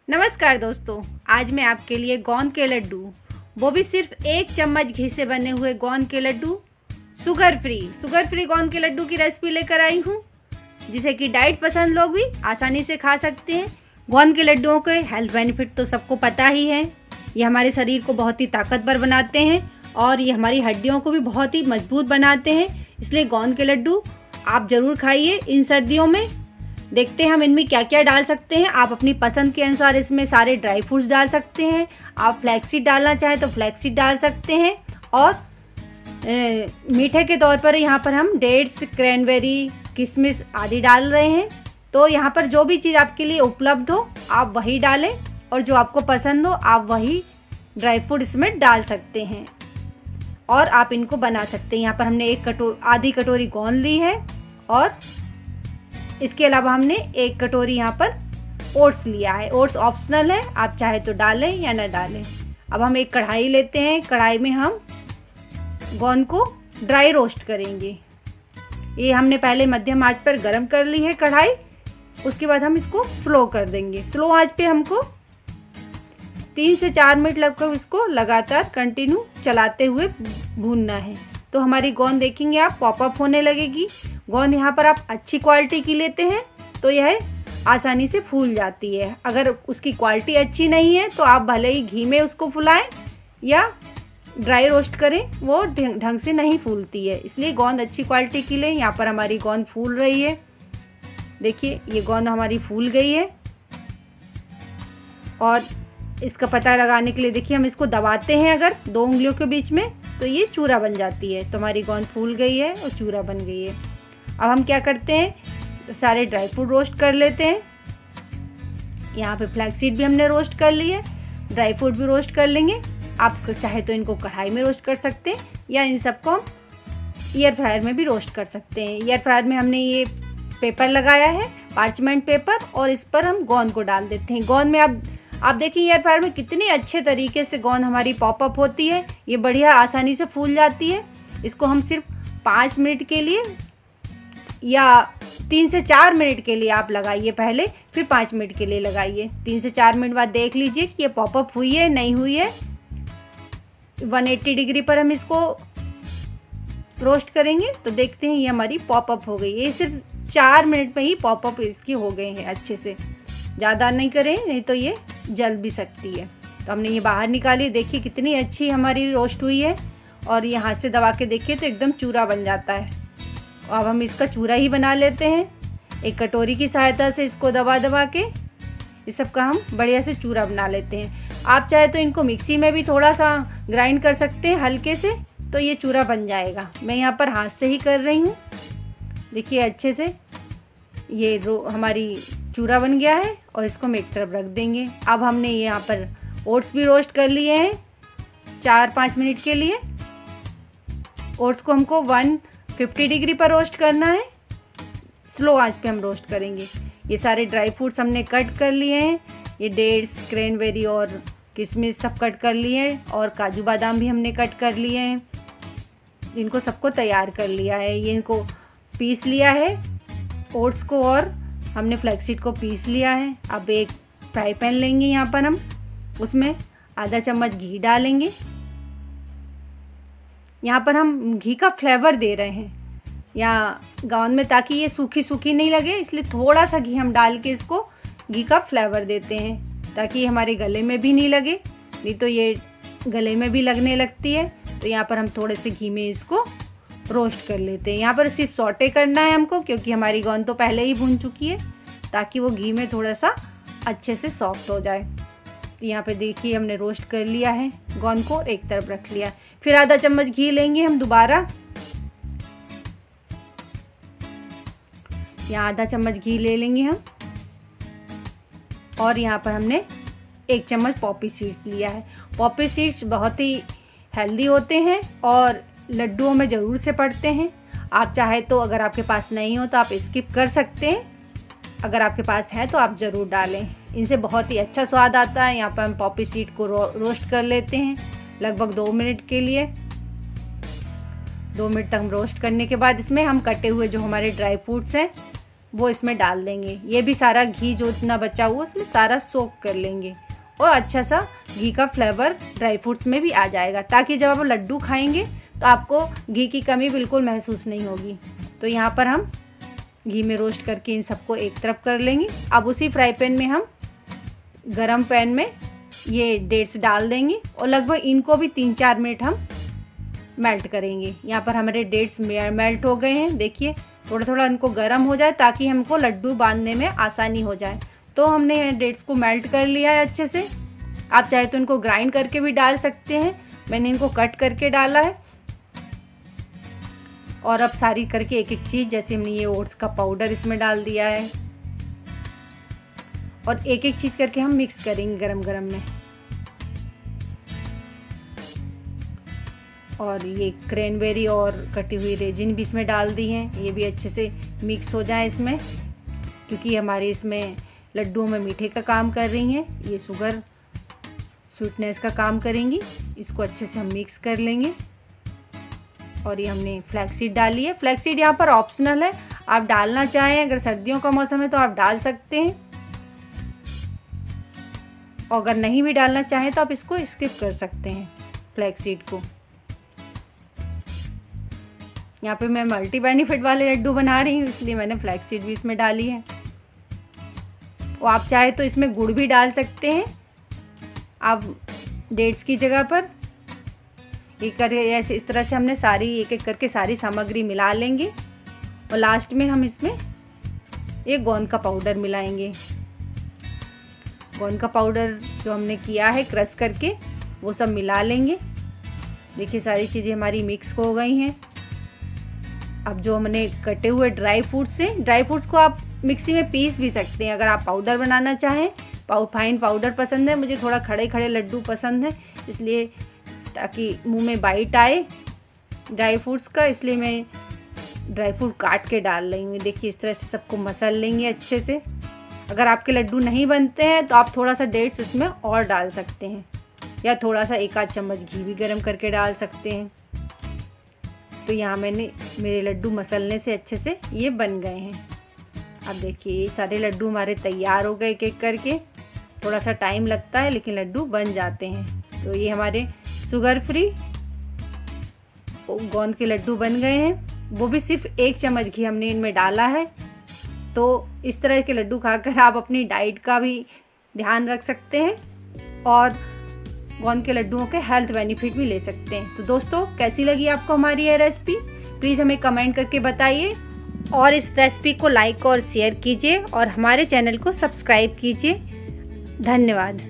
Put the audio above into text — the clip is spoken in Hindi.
नमस्कार दोस्तों, आज मैं आपके लिए गोंद के लड्डू, वो भी सिर्फ 1 चम्मच घी से बने हुए गोंद के लड्डू, शुगर फ्री गोंद के लड्डू की रेसिपी लेकर आई हूँ, जिसे कि डाइट पसंद लोग भी आसानी से खा सकते हैं। गोंद के लड्डुओं के हेल्थ बेनिफिट तो सबको पता ही है। ये हमारे शरीर को बहुत ही ताकतवर बनाते हैं और ये हमारी हड्डियों को भी बहुत ही मजबूत बनाते हैं। इसलिए गोंद के लड्डू आप ज़रूर खाइए इन सर्दियों में। देखते हैं हम इनमें क्या क्या डाल सकते हैं। आप अपनी पसंद के अनुसार इसमें सारे ड्राई फ्रूट्स डाल सकते हैं। आप फ्लैक्सीड डालना चाहें तो फ्लैक्सीड डाल सकते हैं। और मीठे के तौर पर यहाँ पर हम डेट्स, क्रैनबेरी, किशमिश आदि डाल रहे हैं। तो यहाँ पर जो भी चीज़ आपके लिए उपलब्ध हो आप वही डालें और जो आपको पसंद हो आप वही ड्राई फ्रूट इसमें डाल सकते हैं और आप इनको बना सकते हैं। यहाँ पर हमने आधी कटोरी गोंद ली है और इसके अलावा हमने 1 कटोरी यहाँ पर ओट्स लिया है। ओट्स ऑप्शनल है, आप चाहे तो डालें या ना डालें। अब हम एक कढ़ाई लेते हैं। कढ़ाई में हम गोंद को ड्राई रोस्ट करेंगे। ये हमने पहले मध्यम आंच पर गरम कर ली है कढ़ाई। उसके बाद हम इसको स्लो कर देंगे। स्लो आंच पे हमको 3 से 4 मिनट लगभग इसको लगातार कंटिन्यू चलाते हुए भूनना है। तो हमारी गोंद देखेंगे आप पॉपअप होने लगेगी। गोंद यहाँ पर आप अच्छी क्वालिटी की लेते हैं तो यह आसानी से फूल जाती है। अगर उसकी क्वालिटी अच्छी नहीं है तो आप भले ही घी में उसको फुलाएं या ड्राई रोस्ट करें, वो ढंग से नहीं फूलती है। इसलिए गोंद अच्छी क्वालिटी की लें। यहाँ पर हमारी गोंद फूल रही है। देखिए ये गोंद हमारी फूल गई है और इसका पता लगाने के लिए देखिए हम इसको दबाते हैं अगर 2 उंगलियों के बीच में तो ये चूरा बन जाती है। तो हमारी गोंद फूल गई है और चूरा बन गई है। अब हम क्या करते हैं, सारे ड्राई फ्रूट रोस्ट कर लेते हैं। यहाँ पे फ्लैक्सीड भी हमने रोस्ट कर ली है, ड्राई फ्रूट भी रोस्ट कर लेंगे। आप चाहे तो इनको कढ़ाई में रोस्ट कर सकते हैं या इन सबको हम एयर फ्रायर में भी रोस्ट कर सकते हैं। एयर फ्रायर में हमने ये पेपर लगाया है, पार्चमेंट पेपर, और इस पर हम गोंद को डाल देते हैं। गोंद में आप देखिए एयर फ्रायर में कितनी अच्छे तरीके से गोंद हमारी पॉपअप होती है। ये बढ़िया आसानी से फूल जाती है। इसको हम सिर्फ 5 मिनट के लिए या 3 से 4 मिनट के लिए आप लगाइए पहले, फिर 5 मिनट के लिए लगाइए। 3 से 4 मिनट बाद देख लीजिए कि ये पॉपअप हुई है नहीं हुई है। 180 डिग्री पर हम इसको रोस्ट करेंगे तो देखते हैं ये हमारी पॉपअप हो गई है। ये सिर्फ 4 मिनट में ही पॉपअप इसकी हो गए हैं अच्छे से। ज़्यादा नहीं करें नहीं तो ये जल भी सकती है। तो हमने ये बाहर निकाली। देखिए कितनी अच्छी हमारी रोस्ट हुई है और ये हाथ से दबा के देखिए तो एकदम चूरा बन जाता है। अब हम इसका चूरा ही बना लेते हैं। एक कटोरी की सहायता से इसको दबा दबा के इस सब का हम बढ़िया से चूरा बना लेते हैं। आप चाहे तो इनको मिक्सी में भी थोड़ा सा ग्राइंड कर सकते हैं हल्के से, तो ये चूरा बन जाएगा। मैं यहाँ पर हाथ से ही कर रही हूँ। देखिए अच्छे से ये हमारी चूरा बन गया है और इसको हम एक तरफ रख देंगे। अब हमने यहाँ पर ओट्स भी रोस्ट कर लिए हैं 4-5 मिनट के लिए। ओट्स को हमको 150 डिग्री पर रोस्ट करना है। स्लो आंच पे हम रोस्ट करेंगे। ये सारे ड्राई फ्रूट्स हमने कट कर लिए हैं। ये डेट्स, क्रैनबेरी और किशमिश सब कट कर लिए हैं और काजू बादाम भी हमने कट कर लिए हैं। इनको सबको तैयार कर लिया है। ये इनको पीस लिया है ओट्स को और हमने फ्लैक्सीड को पीस लिया है। अब एक फ्राई पैन लेंगे। यहाँ पर हम उसमें आधा चम्मच घी डालेंगे। यहाँ पर हम घी का फ्लेवर दे रहे हैं या गोंद में, ताकि ये सूखी सूखी नहीं लगे, इसलिए थोड़ा सा घी हम डाल के इसको घी का फ्लेवर देते हैं ताकि ये हमारे गले में भी नहीं लगे, नहीं तो ये गले में भी लगने लगती है। तो यहाँ पर हम थोड़े से घी में इसको रोस्ट कर लेते हैं। यहाँ पर सिर्फ सौटे करना है हमको, क्योंकि हमारी गोंद तो पहले ही भून चुकी है, ताकि वो घी में थोड़ा सा अच्छे से सॉफ्ट हो जाए। तो यहाँ पे देखिए हमने रोस्ट कर लिया है गोंद को, एक तरफ रख लिया। फिर आधा चम्मच घी लेंगे हम दोबारा। यहाँ आधा चम्मच घी ले लेंगे हम और यहाँ पर हमने 1 चम्मच पॉपी सीड्स लिया है। पॉपी सीड्स बहुत ही हेल्दी होते हैं और लड्डुओं में ज़रूर से पड़ते हैं। आप चाहे तो अगर आपके पास नहीं हो तो आप स्किप कर सकते हैं, अगर आपके पास है तो आप ज़रूर डालें। इनसे बहुत ही अच्छा स्वाद आता है। यहाँ पर हम पॉपी सीड को रोस्ट कर लेते हैं लगभग 2 मिनट के लिए। 2 मिनट तक हम रोस्ट करने के बाद इसमें हम कटे हुए जो हमारे ड्राई फ्रूट्स हैं वो इसमें डाल देंगे। ये भी सारा घी जो इतना बचा हुआ उसमें सारा सोक कर लेंगे और अच्छा सा घी का फ्लेवर ड्राई फ्रूट्स में भी आ जाएगा, ताकि जब आप लड्डू खाएंगे तो आपको घी की कमी बिल्कुल महसूस नहीं होगी। तो यहाँ पर हम घी में रोस्ट करके इन सबको एक तरफ कर लेंगे। अब उसी फ्राई पैन में हम गरम पैन में ये डेट्स डाल देंगे और लगभग इनको भी 3-4 मिनट हम मेल्ट करेंगे। यहाँ पर हमारे डेट्स मेल्ट हो गए हैं। देखिए थोड़ा थोड़ा इनको गर्म हो जाए ताकि हमको लड्डू बांधने में आसानी हो जाए। तो हमने डेट्स को मेल्ट कर लिया है अच्छे से। आप चाहे तो इनको ग्राइंड करके भी डाल सकते हैं, मैंने इनको कट करके डाला है। और अब सारी करके एक एक चीज़, जैसे हमने ये ओट्स का पाउडर इसमें डाल दिया है और एक एक चीज़ करके हम मिक्स करेंगे गरम गरम में। और ये क्रैनबेरी और कटी हुई रेजिन भी इसमें डाल दी हैं, ये भी अच्छे से मिक्स हो जाए इसमें, क्योंकि हमारे इसमें लड्डुओं में मीठे का काम कर रही हैं, ये शुगर स्वीटनेस का काम करेंगी। इसको अच्छे से हम मिक्स कर लेंगे। और ये हमने फ्लैक्सीड डाली है। फ्लैक्सीड यहाँ पर ऑप्शनल है, आप डालना चाहें अगर सर्दियों का मौसम है तो आप डाल सकते हैं, और अगर नहीं भी डालना चाहें तो आप इसको स्किप कर सकते हैं फ्लैक्सीड को। यहाँ पे मैं मल्टी बेनिफिट वाले लड्डू बना रही हूँ, इसलिए मैंने फ्लैक्सीड भी इसमें डाली है। और आप चाहे तो इसमें गुड़ भी डाल सकते हैं आप डेट्स की जगह पर। ये कर ऐसे इस तरह से हमने सारी एक एक करके सारी सामग्री मिला लेंगे और लास्ट में हम इसमें एक गोंद का पाउडर मिलाएंगे। गोंद का पाउडर जो हमने किया है क्रश करके वो सब मिला लेंगे। देखिए सारी चीज़ें हमारी मिक्स हो गई हैं। अब जो हमने कटे हुए ड्राई फ्रूट्स को आप मिक्सी में पीस भी सकते हैं अगर आप पाउडर बनाना चाहें। फाइन पाउडर पसंद है, मुझे थोड़ा खड़े खड़े लड्डू पसंद है, इसलिए ताकि मुंह में बाइट आए ड्राई फ्रूट्स का, इसलिए मैं ड्राई फ्रूट काट के डाल रही हूँ। देखिए इस तरह से सबको मसल लेंगे अच्छे से। अगर आपके लड्डू नहीं बनते हैं तो आप थोड़ा सा डेट्स इसमें और डाल सकते हैं, या थोड़ा सा 1-8 चम्मच घी भी गर्म करके डाल सकते हैं। तो यहाँ मेरे लड्डू मसलने से अच्छे से ये बन गए हैं। अब देखिए ये सारे लड्डू हमारे तैयार हो गए एक एक करके। थोड़ा सा टाइम लगता है लेकिन लड्डू बन जाते हैं। तो ये हमारे शुगर फ्री गोंद के लड्डू बन गए हैं, वो भी सिर्फ 1 चम्मच घी हमने इनमें डाला है। तो इस तरह के लड्डू खाकर आप अपनी डाइट का भी ध्यान रख सकते हैं और गोंद के लड्डुओं के हेल्थ बेनिफिट भी ले सकते हैं। तो दोस्तों कैसी लगी आपको हमारी ये रेसिपी, प्लीज़ हमें कमेंट करके बताइए और इस रेसिपी को लाइक और शेयर कीजिए और हमारे चैनल को सब्सक्राइब कीजिए। धन्यवाद।